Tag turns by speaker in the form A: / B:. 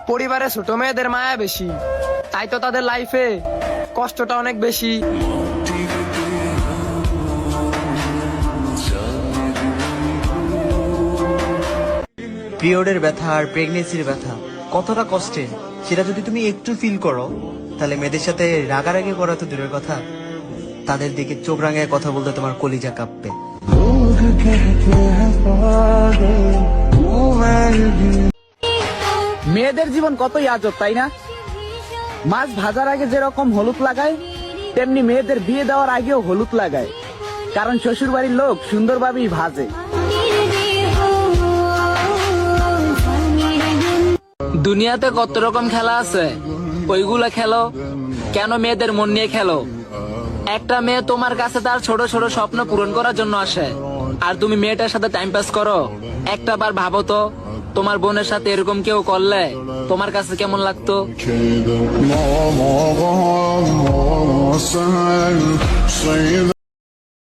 A: পরিবারে ছোট মেয়েদের মায়া বেশি, তাই তো তাদের লাইফে কষ্টটা অনেক বেশি।
B: পিরিয়ডের ব্যথা আর প্রেগনেন্সির ব্যথা কতটা কষ্টের সেটা যদি তুমি একটু ফিল করো, তাহলে মেয়েদের সাথে রাগারাগি করা তো দূরের কথা, তাদের দিকে চোখ রাঙায় কথা বলতে তোমার কলিজা কাঁপবে।
C: মেয়েদের জীবন কতই আজব, তাই না? মাছ ভাজার আগে যেরকম হলুদ লাগায়, তেমনি মেয়েদের বিয়ে দেওয়ার আগেও হলুদ লাগায়, কারণ শ্বশুর বাড়ির লোক সুন্দরভাবেই ভাজে।
D: দুনিয়াতে কত রকম খেলা আছে, ওইগুলা খেলো। কেন মেয়েদের মন নিয়ে খেলো? একটা মেয়ে তোমার কাছে তার ছোট ছোট স্বপ্ন পূরণ করার জন্য আসে, আর তুমি মেয়েটার সাথে টাইম পাস করো। একটা বার ভাবো তো, তোমার বোনের সাথে এরকম কেউ করলে তোমার কাছে কেমন লাগতো?
E: كده ما سهل سيد